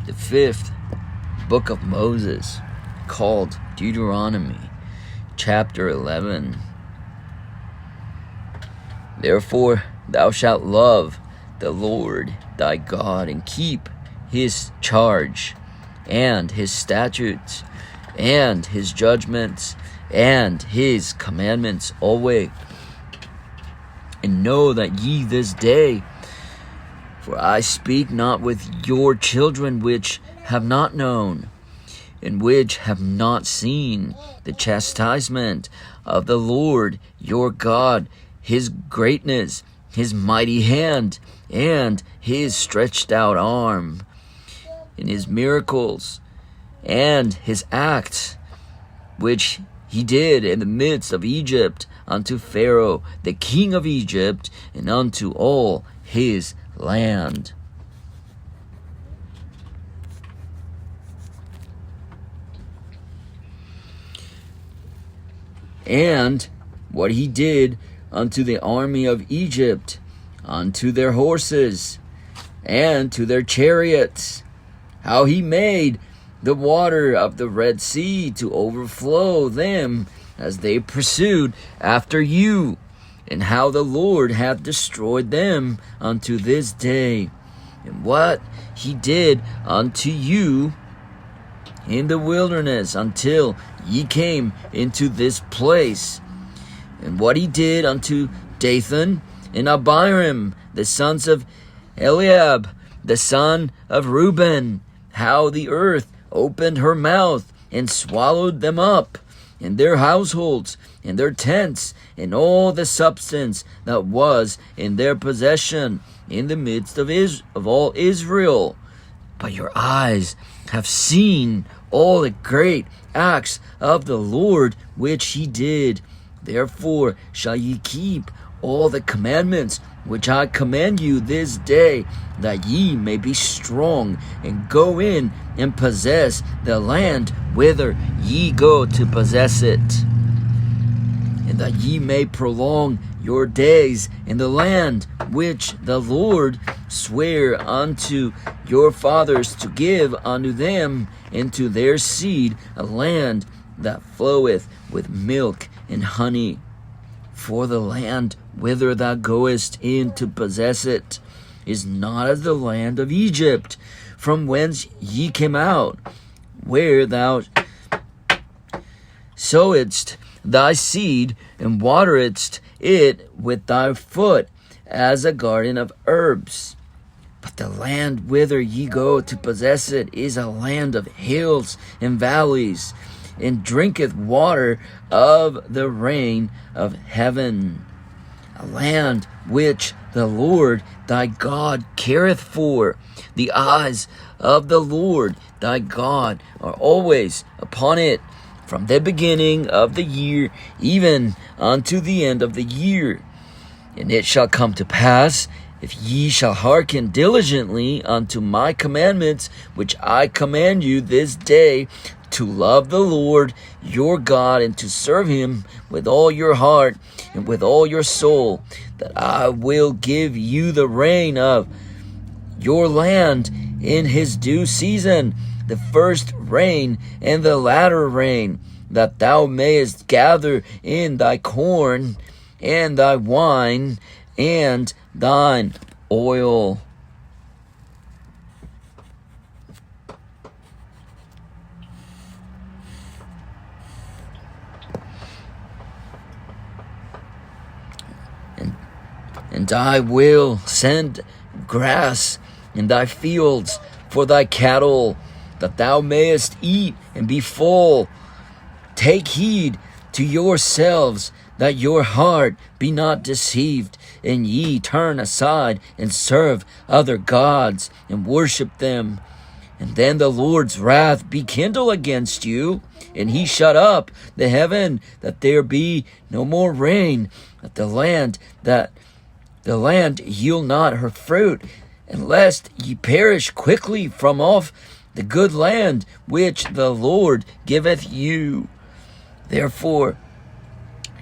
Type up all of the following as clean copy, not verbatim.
the fifth book of Moses, called Deuteronomy, chapter 11. Therefore thou shalt love the Lord thy God, and keep his charge, and his statutes, and his judgments, and his commandments always. And know that ye this day, for I speak not with your children which have not known, and which have not seen the chastisement of the Lord your God, his greatness, his mighty hand, and his stretched out arm, and his miracles, and his acts, which he did in the midst of Egypt, unto Pharaoh the king of Egypt, and unto all his land. And what he did unto the army of Egypt, unto their horses, and to their chariots, how he made the water of the Red Sea to overflow them as they pursued after you, and how the Lord hath destroyed them unto this day, and what he did unto you in the wilderness until ye came into this place, and what he did unto Dathan and Abiram, the sons of Eliab, the son of Reuben, how the earth opened her mouth and swallowed them up, and their households, and their tents, and all the substance that was in their possession in the midst of all Israel. But your eyes have seen all the great acts of the Lord which he did. Therefore shall ye keep all the commandments which I command you this day, that ye may be strong, and go in and possess the land whither ye go to possess it, and that ye may prolong your days in the land which the Lord sware unto your fathers to give unto them and to their seed, a land that floweth with milk and honey. For the land whither thou goest in to possess it is not as the land of Egypt, from whence ye came out, where thou sowedst thy seed, and wateredst it with thy foot, as a garden of herbs. But the land whither ye go to possess it is a land of hills and valleys, and drinketh water of the rain of heaven, a land which the Lord thy God careth for. The eyes of the Lord thy God are always upon it, from the beginning of the year even unto the end of the year. And it shall come to pass, if ye shall hearken diligently unto my commandments, which I command you this day, to love the Lord your God, and to serve him with all your heart and with all your soul, that I will give you the rain of your land in his due season, the first rain and the latter rain, that thou mayest gather in thy corn and thy wine and thine oil. And I will send grass in thy fields for thy cattle, that thou mayest eat and be full. Take heed to yourselves, that your heart be not deceived, and ye turn aside and serve other gods and worship them. And then the Lord's wrath be kindled against you, and he shut up the heaven, that there be no more rain, that the land yield not her fruit, and lest ye perish quickly from off the good land which the Lord giveth you. Therefore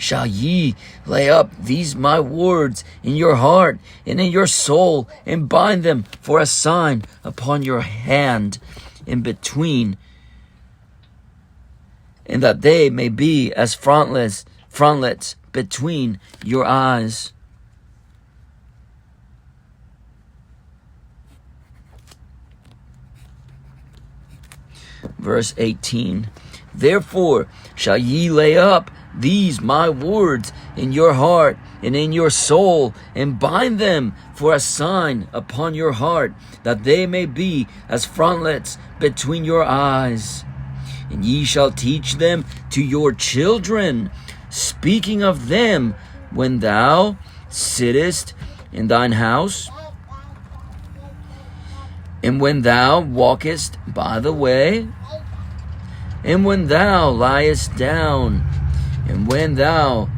shall ye lay up these my words in your heart and in your soul, and bind them for a sign upon your hand in between, and that they may be as frontlets between your eyes. Verse 18, therefore shall ye lay up these my words in your heart and in your soul, and bind them for a sign upon your heart, that they may be as frontlets between your eyes. And ye shall teach them to your children, speaking of them when thou sittest in thine house, and when thou walkest by the way, and when thou liest down, and when thou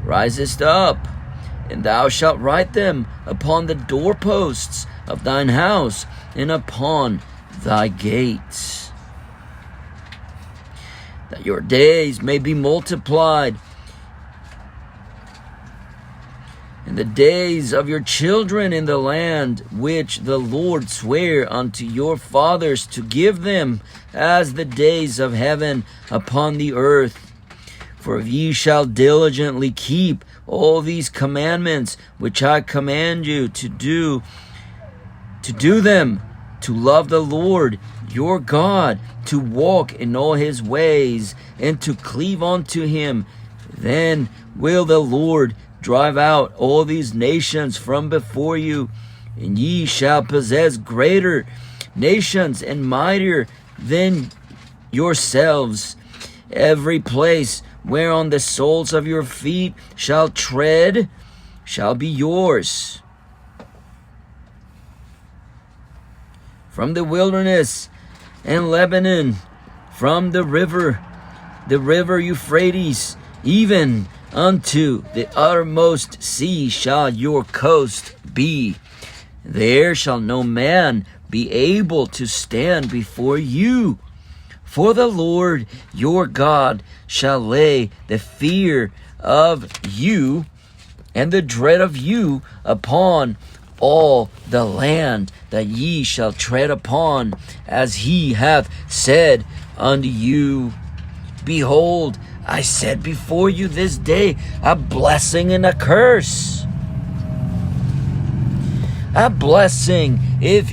risest up. And thou shalt write them upon the doorposts of thine house, and upon thy gates, that your days may be multiplied, and the days of your children in the land which the Lord sware unto your fathers to give them, as the days of heaven upon the earth. For if ye shall diligently keep all these commandments which I command you to do them, to love the Lord your God, to walk in all his ways, and to cleave unto him, then will the Lord drive out all these nations from before you, and ye shall possess greater nations and mightier than yourselves. Every place whereon the soles of your feet shall tread shall be yours. From the wilderness and Lebanon, from the river Euphrates, even unto the uttermost sea shall your coast be. There shall no man be able to stand before you. For the Lord your God shall lay the fear of you and the dread of you upon all the land that ye shall tread upon, as he hath said unto you. Behold, I set before you this day a blessing and a curse. A blessing if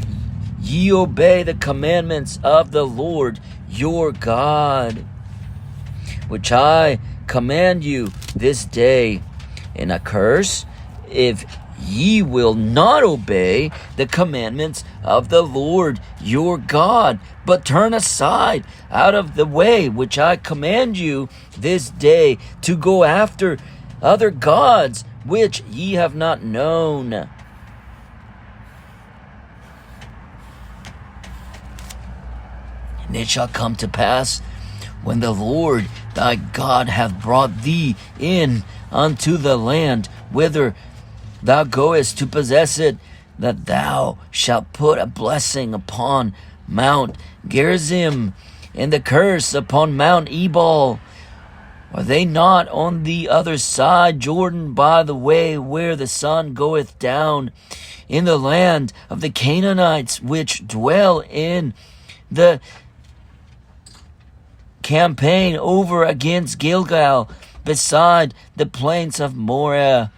ye obey the commandments of the Lord your God, which I command you this day, and a curse if ye will not obey the commandments of the Lord your God, but turn aside out of the way which I command you this day, to go after other gods which ye have not known. And it shall come to pass, when the Lord thy God hath brought thee in unto the land whither thou goest to possess it, that thou shalt put a blessing upon Mount Gerizim, and the curse upon Mount Ebal. Are they not on the other side Jordan, by the way where the sun goeth down, in the land of the Canaanites, which dwell in the campaign over against Gilgal, beside the plains of Moreh?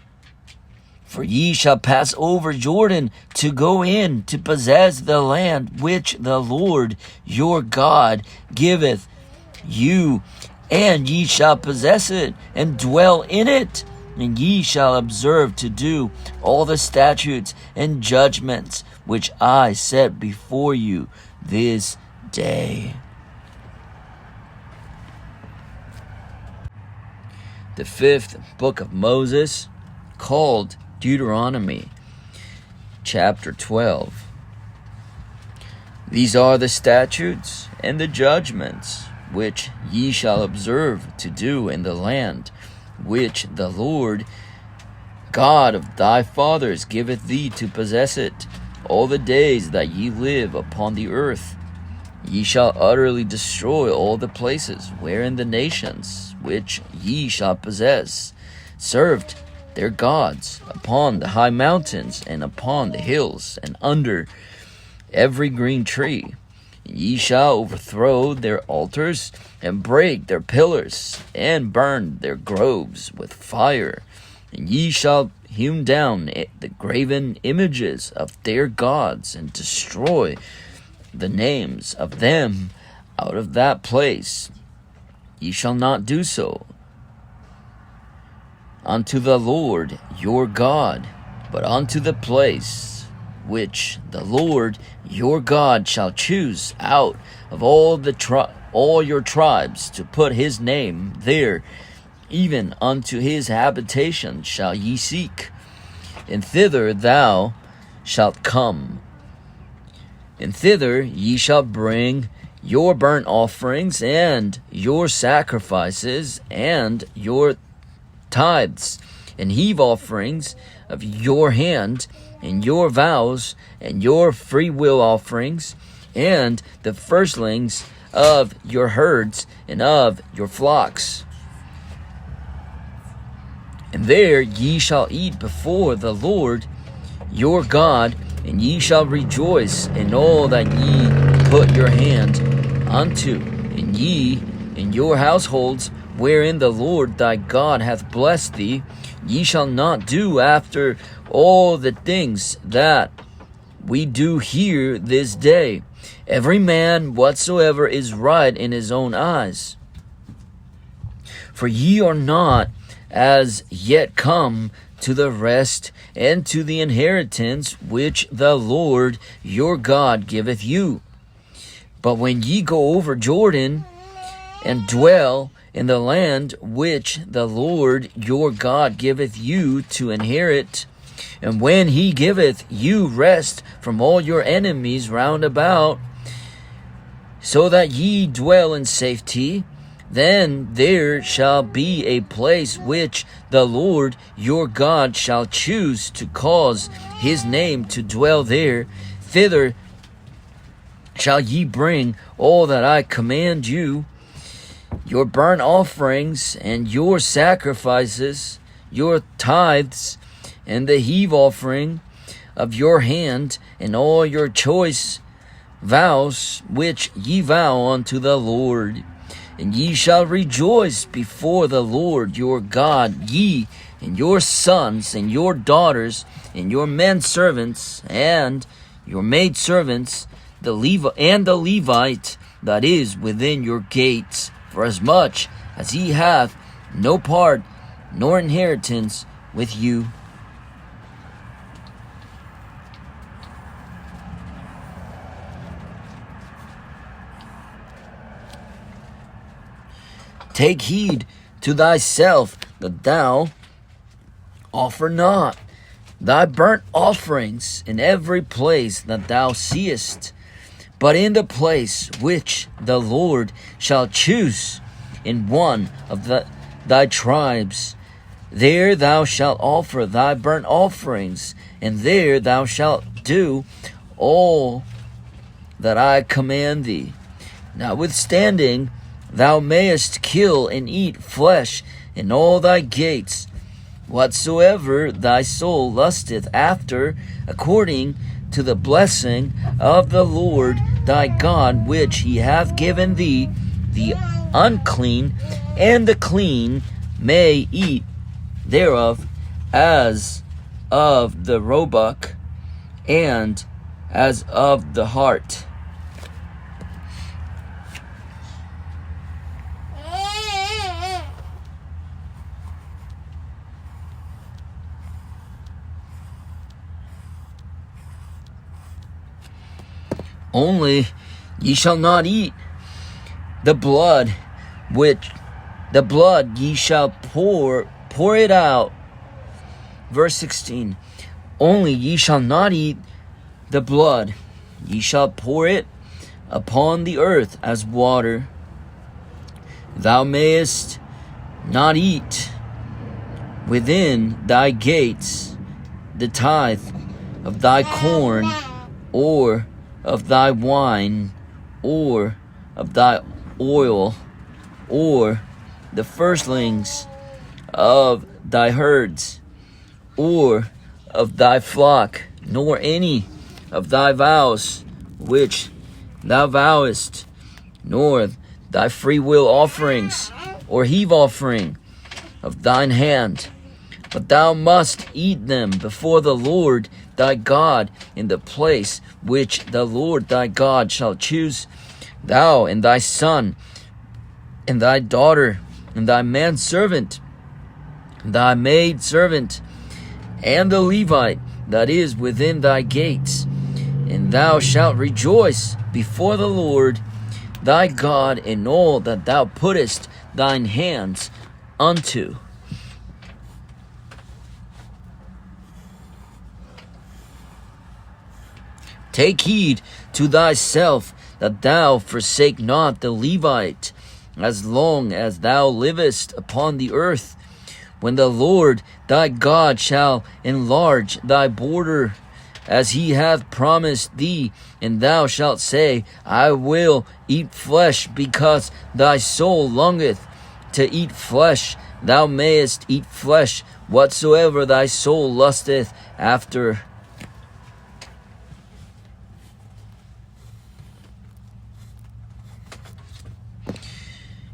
For ye shall pass over Jordan to go in to possess the land which the Lord your God giveth you, and ye shall possess it and dwell in it, and ye shall observe to do all the statutes and judgments which I set before you this day. The fifth book of Moses, called Deuteronomy, chapter 12. These are the statutes and the judgments which ye shall observe to do in the land which the Lord God of thy fathers giveth thee to possess it, all the days that ye live upon the earth. Ye shall utterly destroy all the places wherein the nations which ye shall possess served their gods upon the high mountains and upon the hills and under every green tree. Ye shall overthrow their altars and break their pillars and burn their groves with fire. And ye shall hew down the graven images of their gods and destroy the names of them out of that place. Ye shall not do so unto the Lord your God, but unto the place which the Lord your God shall choose out of all your tribes to put his name there, even unto his habitation shall ye seek, and thither thou shalt come, and thither ye shall bring your burnt offerings and your sacrifices and your tithes and heave offerings of your hand, and your vows and your free will offerings, and the firstlings of your herds and of your flocks. And there ye shall eat before the Lord your God, and ye shall rejoice in all that ye put your hand unto, and ye and your households, wherein the Lord thy God hath blessed thee. Ye shall not do after all the things that we do here this day, every man whatsoever is right in his own eyes. For ye are not as yet come to the rest and to the inheritance which the Lord your God giveth you. But when ye go over Jordan and dwell in the land which the Lord your God giveth you to inherit, and when he giveth you rest from all your enemies round about, so that ye dwell in safety, then there shall be a place which the Lord your God shall choose to cause his name to dwell there. Thither shall ye bring all that I command you, your burnt offerings and your sacrifices, your tithes, and the heave offering of your hand, and all your choice vows which ye vow unto the Lord. And ye shall rejoice before the Lord your God, ye and your sons and your daughters, and your men servants and your maid servants, the Levite that is within your gates, for as much as he hath no part nor inheritance with you. Take heed to thyself that thou offer not thy burnt offerings in every place that thou seest, but in the place which the Lord shall choose in one of thy tribes. There thou shalt offer thy burnt offerings, and there thou shalt do all that I command thee. Notwithstanding, thou mayest kill and eat flesh in all thy gates, whatsoever thy soul lusteth after, according to the blessing of the Lord thy God, which he hath given thee. The unclean and the clean may eat thereof, as of the roebuck and as of the hart. Only ye shall not eat the blood, which the blood ye shall pour it out. Verse 16. Only ye shall not eat the blood, ye shall pour it upon the earth as water. Thou mayest not eat within thy gates the tithe of thy corn, or of thy wine, or of thy oil, or the firstlings of thy herds, or of thy flock, nor any of thy vows which thou vowest, nor thy freewill offerings, or heave offering of thine hand. But thou must eat them before the Lord thy God in the place which the Lord thy God shall choose, thou and thy son, and thy daughter, and thy manservant, thy maidservant, and the Levite that is within thy gates. And thou shalt rejoice before the Lord thy God in all that thou puttest thine hands unto. Take heed to thyself that thou forsake not the Levite, as long as thou livest upon the earth, when the Lord thy God shall enlarge thy border, as he hath promised thee, and thou shalt say, I will eat flesh, because thy soul longeth to eat flesh. Thou mayest eat flesh whatsoever thy soul lusteth after.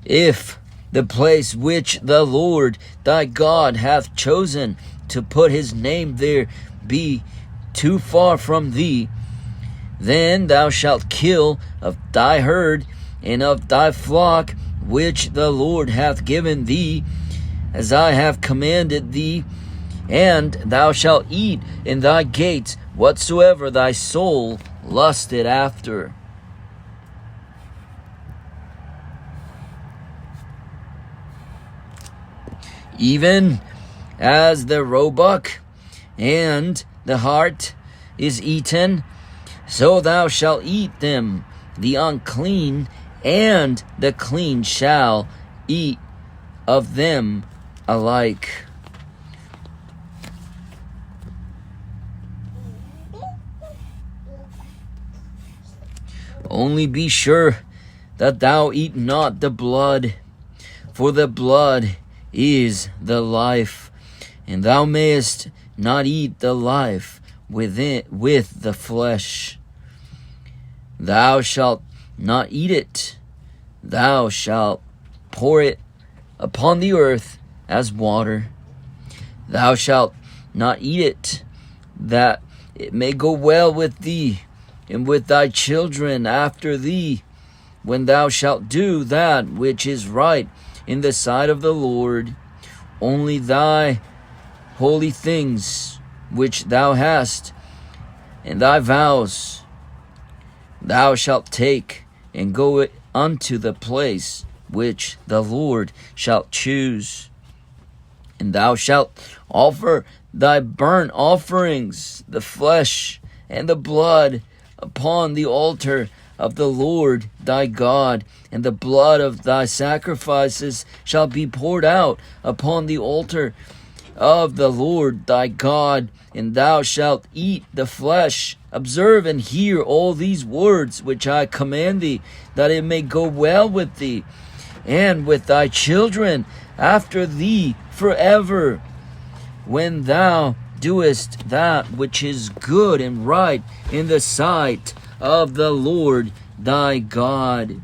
If the place which the Lord thy God hath chosen to put his name there be too far from thee, then thou shalt kill of thy herd and of thy flock which the Lord hath given thee, as I have commanded thee, and thou shalt eat in thy gates whatsoever thy soul lusted after. Even as the roebuck and the hart is eaten, so thou shalt eat them. The unclean and the clean shall eat of them alike. Only be sure that thou eat not the blood, for the blood is the life, and thou mayest not eat the life with the flesh. Thou shalt not eat it. Thou shalt pour it upon the earth as water. Thou shalt not eat it, that it may go well with thee and with thy children after thee, when thou shalt do that which is right in the sight of the Lord. Only thy holy things which thou hast, and thy vows, thou shalt take, and go unto the place which the Lord shall choose. And thou shalt offer thy burnt offerings, the flesh and the blood, upon the altar of the Lord thy God, and the blood of thy sacrifices shall be poured out upon the altar of the Lord thy God, and thou shalt eat the flesh. Observe and hear all these words which I command thee, that it may go well with thee and with thy children after thee forever, when thou doest that which is good and right in the sight of the Lord thy God.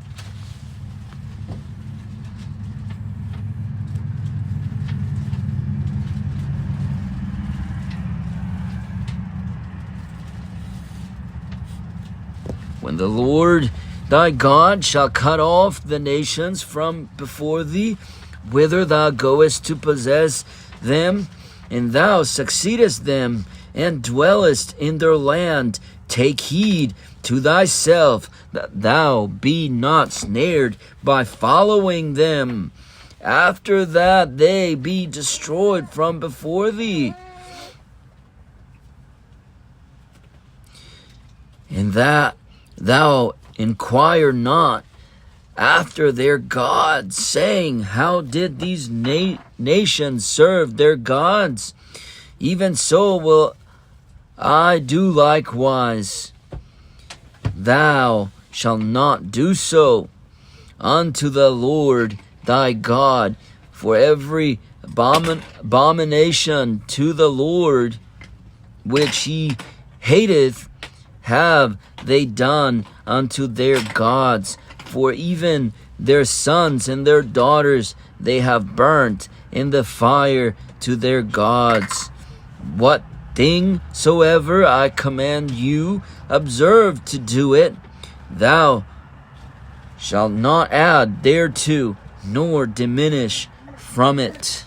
When the Lord thy God shall cut off the nations from before thee, whither thou goest to possess them, and thou succeedest them, and dwellest in their land, take heed to thyself that thou be not snared by following them, after that they be destroyed from before thee. And that thou inquire not after their gods, saying, how did these nations serve their gods? Even so will I do likewise. Thou shalt not do so unto the Lord thy God, for every abomination to the Lord, which he hateth, have they done unto their gods. For even their sons and their daughters they have burnt in the fire to their gods. What thing soever I command you, observe to do it. Thou shalt not add thereto, nor diminish from it.